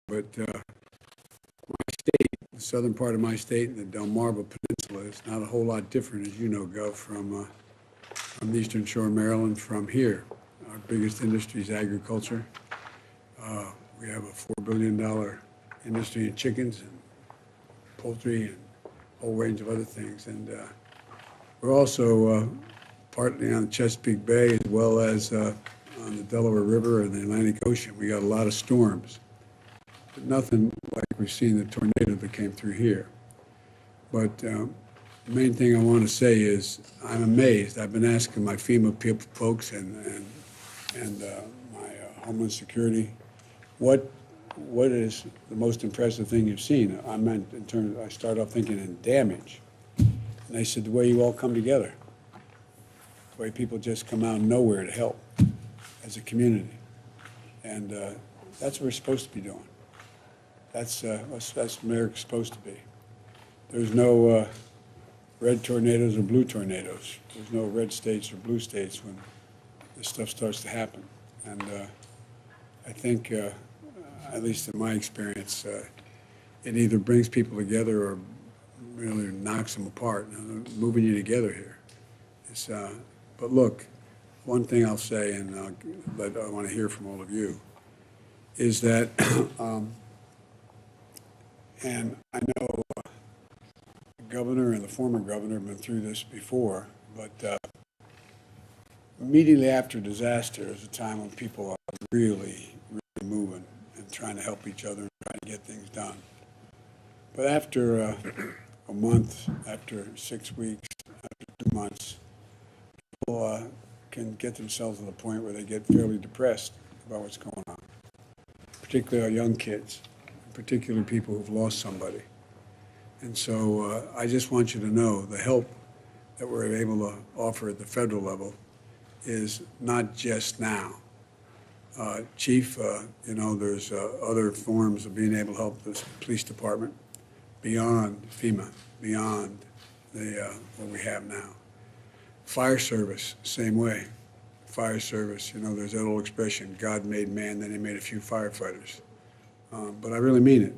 but my state, the southern part of my state, the Delmarva Peninsula, is not a whole lot different, as you know, Gov, from the Eastern Shore of Maryland, from here. Our biggest industry is agriculture. We have a $4 billion industry in chickens and poultry and a whole range of other things. And we're also partly on the Chesapeake Bay as well as on the Delaware River and the Atlantic Ocean. We got a lot of storms, but nothing like we've seen the tornado that came through here. But the main thing I want to say is I'm amazed. I've been asking my FEMA folks and my Homeland Security, what is the most impressive thing you've seen? I meant in terms, I started off thinking in damage. And they said the way you all come together, the way people just come out of nowhere to help as a community. And that's what we're supposed to be doing. That's what America's supposed to be. There's no red tornadoes or blue tornadoes. There's no red states or blue states when this stuff starts to happen. And I think, at least in my experience, it either brings people together or really knocks them apart. Moving you together here. It's, but look, one thing I'll say, and I want to hear from all of you, is that, and I know the governor and the former governor have been through this before, but immediately after disaster is a time when people are really moving and trying to help each other and trying to get things done. But after a month, after 6 weeks, after 2 months, people can get themselves to the point where they get fairly depressed about what's going on, particularly our young kids, particularly people who've lost somebody. And so I just want you to know the help that we're able to offer at the federal level is not just now. Chief, you know, there's other forms of being able to help the police department beyond FEMA, beyond what we have now. Fire service, same way. Fire service, you know, there's that old expression, God made man, then he made a few firefighters. But I really mean it.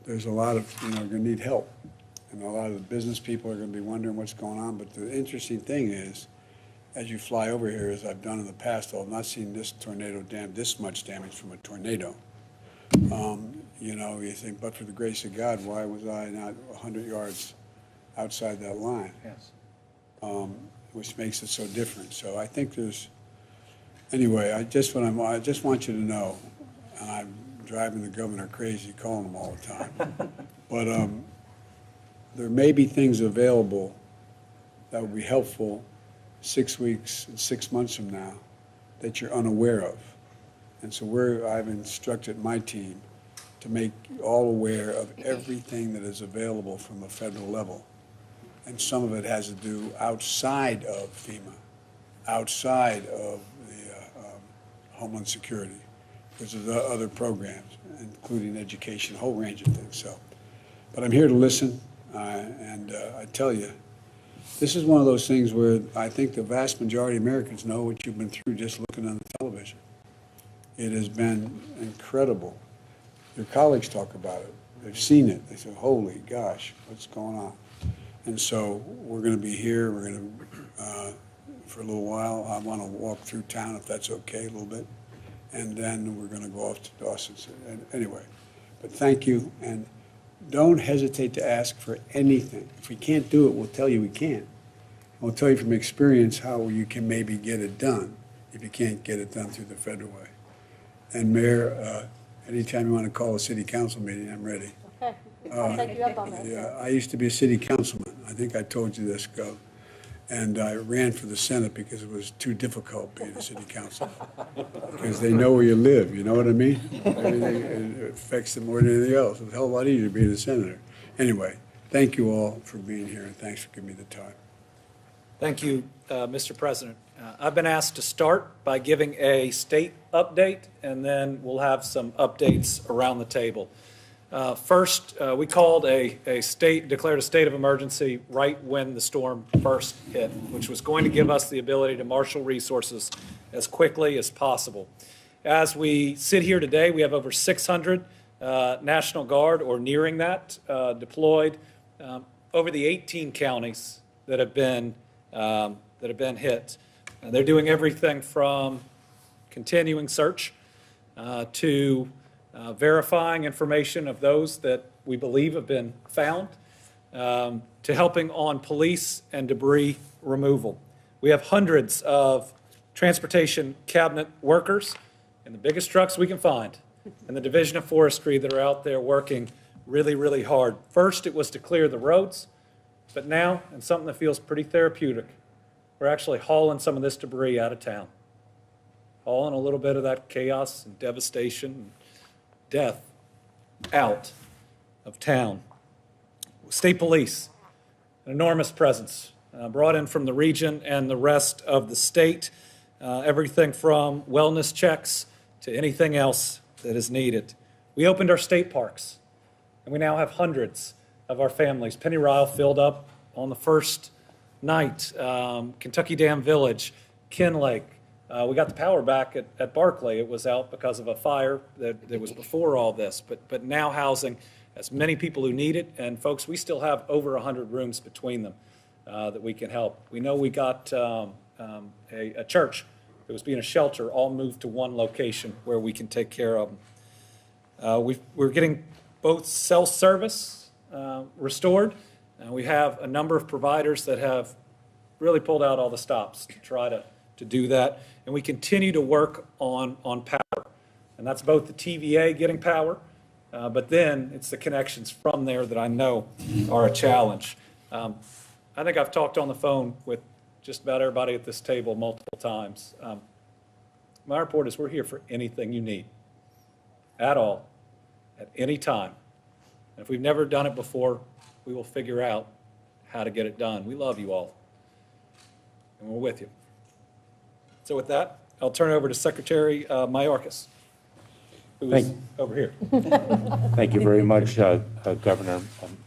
There's a lot of, you know, going to need help. And a lot of the business people are going to be wondering what's going on. But the interesting thing is, as you fly over here, as I've done in the past, I've not seen this tornado this much damage from a tornado. You know, you think, but for the grace of God, why was I not 100 yards outside that line? Yes. Which makes it so different. So I think there's, anyway, I just want you to know, and I'm driving the governor crazy calling him all the time, but there may be things available that would be helpful 6 weeks and 6 months from now that you're unaware of. And so I've instructed my team to make you all aware of everything that is available from a federal level. And some of it has to do outside of FEMA, outside of the Homeland Security, because of the other programs, including education, a whole range of things. So, but I'm here to listen, and I tell you, this is one of those things where I think the vast majority of Americans know what you've been through just looking on the television. It has been incredible. Your colleagues talk about it. They've seen it. They say, holy gosh, what's going on? And so we're going to be here. We're going to, for a little while, I want to walk through town, if that's okay, a little bit. And then we're going to go off to Dawson. Anyway, but thank you. And don't hesitate to ask for anything. If we can't do it, we'll tell you we can't. We'll tell you from experience how you can maybe get it done if you can't get it done through the federal way. And Mayor, anytime you want to call a city council meeting, I'm ready. Okay, I'll take you up on that. Yeah, I used to be a city councilman. I think I told you this, Gov. And I ran for the Senate because it was too difficult being a city councilman. Because they know where you live, you know what I mean? Everything, it affects them more than anything else. It's a hell of a lot easier being a senator. Anyway, thank you all for being here, and thanks for giving me the time. Thank you, Mr. President. I've been asked to start by giving a state update, and then we'll have some updates around the table. First, we called declared a state of emergency right when the storm first hit, which was going to give us the ability to marshal resources as quickly as possible. As we sit here today, we have over 600 National Guard or nearing that deployed over the 18 counties that have been hit. And they're doing everything from continuing search to verifying information of those that we believe have been found, to helping on police and debris removal. We have hundreds of transportation cabinet workers in the biggest trucks we can find in the Division of Forestry that are out there working really, really hard. First, it was to clear the roads, but now, and something that feels pretty therapeutic, we're actually hauling some of this debris out of town, hauling a little bit of that chaos and devastation and death out of town. State Police, an enormous presence, brought in from the region and the rest of the state, everything from wellness checks to anything else that is needed. We opened our state parks, and we now have hundreds of our families. Penny Ryle filled up on the first night, Kentucky Dam Village, Ken Lake. We got the power back at Barclay. It was out because of a fire that was before all this, but now housing as many people who need it. And folks, we still have over 100 rooms between them that we can help. We know we got a church that was being a shelter all moved to one location where we can take care of them. We're getting both cell service restored. We have a number of providers that have really pulled out all the stops to try to do that. And we continue to work on power. And that's both the TVA getting power, but then it's the connections from there that I know are a challenge. I think I've talked on the phone with just about everybody at this table multiple times. My report is we're here for anything you need, at all, at any time. And if we've never done it before, we will figure out how to get it done. We love you all, and we're with you. So with that, I'll turn it over to Secretary Mayorkas, who is over here. Thank you very much, Governor,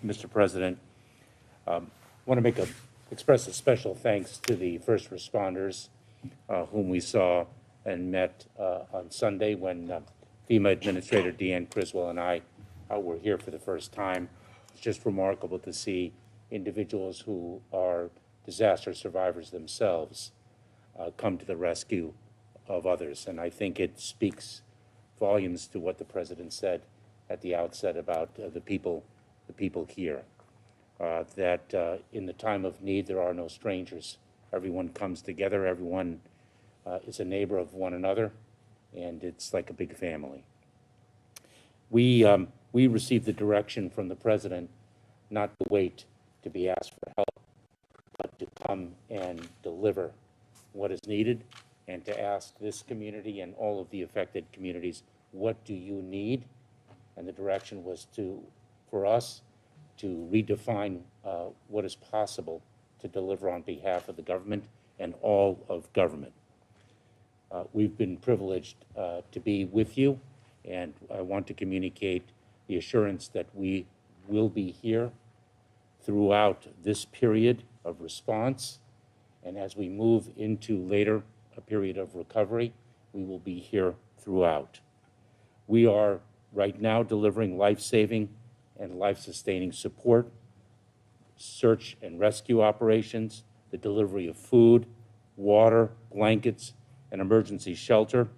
Mr. President. Want to express a special thanks to the first responders whom we saw and met on Sunday when FEMA Administrator Deanne Criswell and I were here for the first time. It's just remarkable to see individuals who are disaster survivors themselves come to the rescue of others. And I think it speaks volumes to what the President said at the outset about the people here. That in the time of need, there are no strangers. Everyone comes together. Everyone is a neighbor of one another, and it's like a big family. We received the direction from the President not to wait to be asked for help, but to come and deliver what is needed, and to ask this community and all of the affected communities, what do you need? And the direction was for us to redefine what is possible to deliver on behalf of the government and all of government. We've been privileged to be with you, and I want to communicate the assurance that we will be here throughout this period of response, and as we move into later a period of recovery, we will be here throughout. We are right now delivering life-saving and life-sustaining support, search and rescue operations, the delivery of food, water, blankets, and emergency shelter,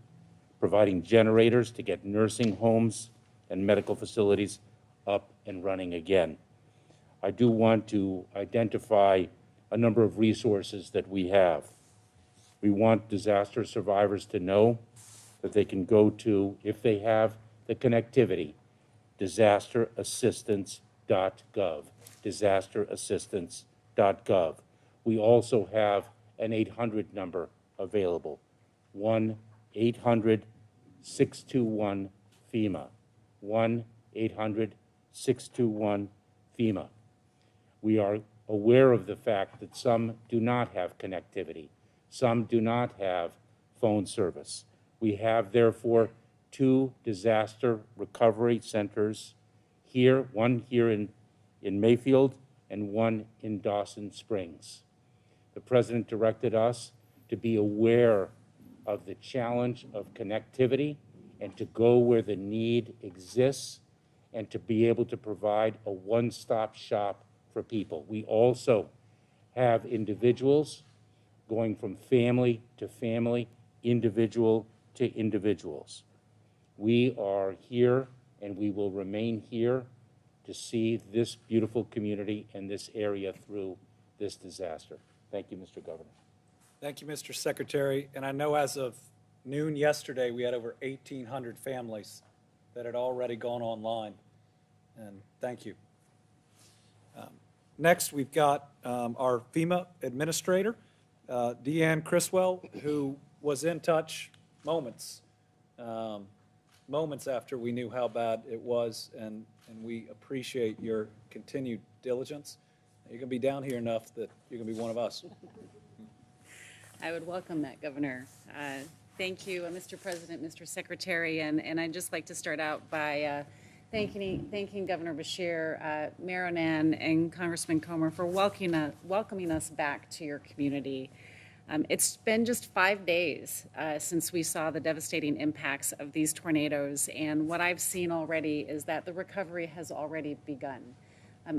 providing generators to get nursing homes and medical facilities up and running again. I do want to identify a number of resources that we have. We want disaster survivors to know that they can go to, if they have the connectivity, disasterassistance.gov, disasterassistance.gov. We also have an 800 number available, 1-800-621-FEMA, 1-800-621-FEMA. We are aware of the fact that some do not have connectivity. Some do not have phone service. We have, therefore, 2 disaster recovery centers here, one here in Mayfield and one in Dawson Springs. The President directed us to be aware of the challenge of connectivity and to go where the need exists and to be able to provide a one-stop shop for people. We also have individuals going from family to family, individual to individuals. We are here and we will remain here to see this beautiful community and this area through this disaster. Thank you, Mr. Governor. Thank you, Mr. Secretary. And I know as of noon yesterday, we had over 1,800 families that had already gone online. And thank you. Next, we've got our FEMA administrator, Deanne Criswell, who was in touch moments after we knew how bad it was, and we appreciate your continued diligence. You're going to be down here enough that you're going to be one of us. I would welcome that, Governor. Thank you, Mr. President, Mr. Secretary, and I'd just like to start out by thanking Governor Beshear, Mayor Onan, and Congressman Comer for welcoming us back to your community. It's been just 5 days since we saw the devastating impacts of these tornadoes, and what I've seen already is that the recovery has already begun.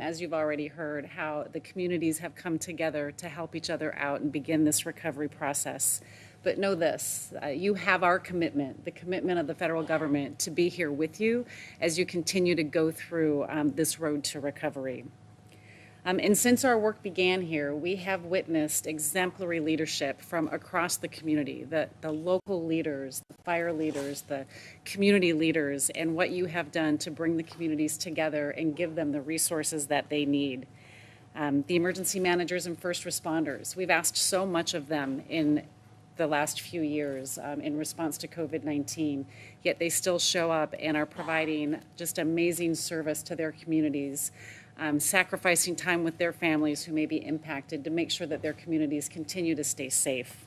As you've already heard, how the communities have come together to help each other out and begin this recovery process. But know this, you have our commitment, the commitment of the federal government to be here with you as you continue to go through this road to recovery. And since our work began here, we have witnessed exemplary leadership from across the community, the local leaders, the fire leaders, the community leaders, and what you have done to bring the communities together and give them the resources that they need. The emergency managers and first responders, we've asked so much of them in the last few years in response to COVID-19, yet they still show up and are providing just amazing service to their communities, sacrificing time with their families who may be impacted to make sure that their communities continue to stay safe.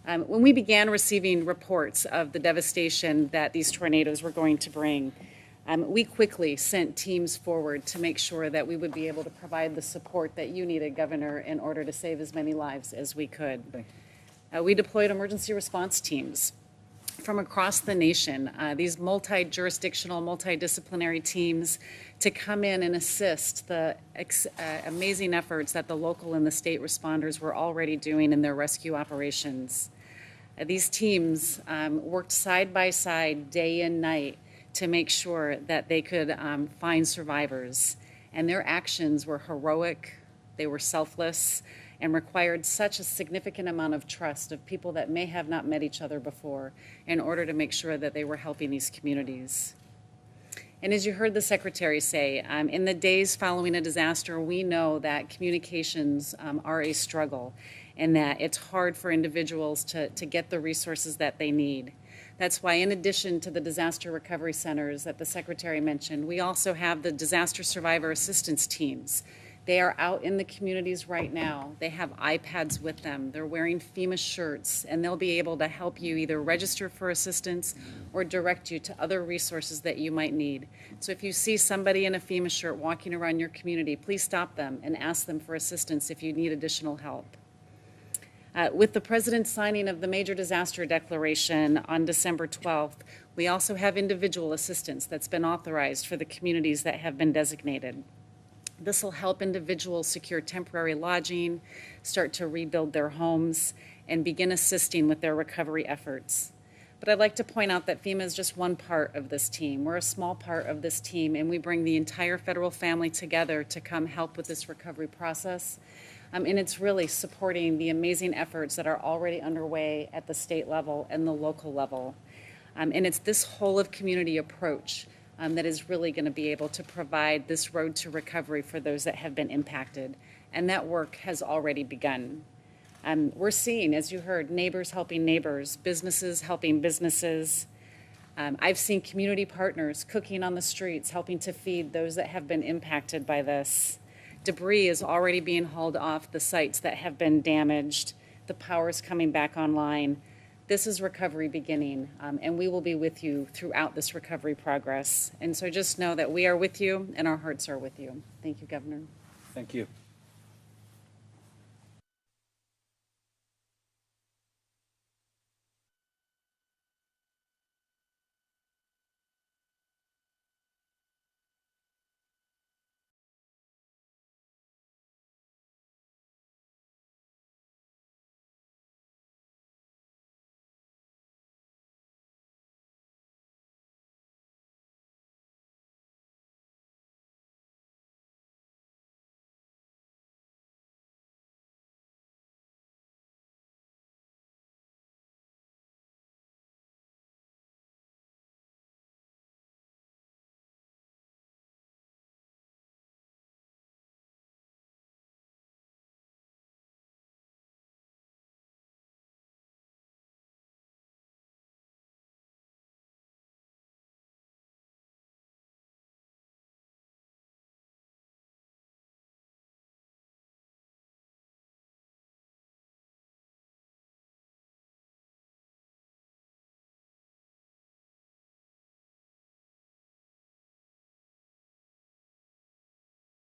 When we began receiving reports of the devastation that these tornadoes were going to bring, we quickly sent teams forward to make sure that we would be able to provide the support that you needed, Governor, in order to save as many lives as we could. We deployed emergency response teams from across the nation, these multi-jurisdictional, multidisciplinary teams to come in and assist the amazing efforts that the local and the state responders were already doing in their rescue operations. These teams worked side by side, day and night, to make sure that they could find survivors. And their actions were heroic, they were selfless, and required such a significant amount of trust of people that may have not met each other before in order to make sure that they were helping these communities. And as you heard the Secretary say, in the days following a disaster, we know that communications are a struggle and that it's hard for individuals to get the resources that they need. That's why, in addition to the disaster recovery centers that the Secretary mentioned, we also have the disaster survivor assistance teams. They are out in the communities right now. They have iPads with them. They're wearing FEMA shirts, and they'll be able to help you either register for assistance or direct you to other resources that you might need. So if you see somebody in a FEMA shirt walking around your community, please stop them and ask them for assistance if you need additional help. With the President's signing of the Major Disaster Declaration on December 12th, we also have individual assistance that's been authorized for the communities that have been designated. This will help individuals secure temporary lodging, start to rebuild their homes, and begin assisting with their recovery efforts. But I'd like to point out that FEMA is just one part of this team. We're a small part of this team, and we bring the entire federal family together to come help with this recovery process. And it's really supporting the amazing efforts that are already underway at the state level and the local level. And it's this whole of community approach that is really going to be able to provide this road to recovery for those that have been impacted. And that work has already begun. We're seeing, as you heard, neighbors helping neighbors, businesses helping businesses. I've seen community partners cooking on the streets, helping to feed those that have been impacted by this. Debris is already being hauled off the sites that have been damaged. The power is coming back online. This is recovery beginning, and we will be with you throughout this recovery progress. And so just know that we are with you and our hearts are with you. Thank you, Governor. Thank you.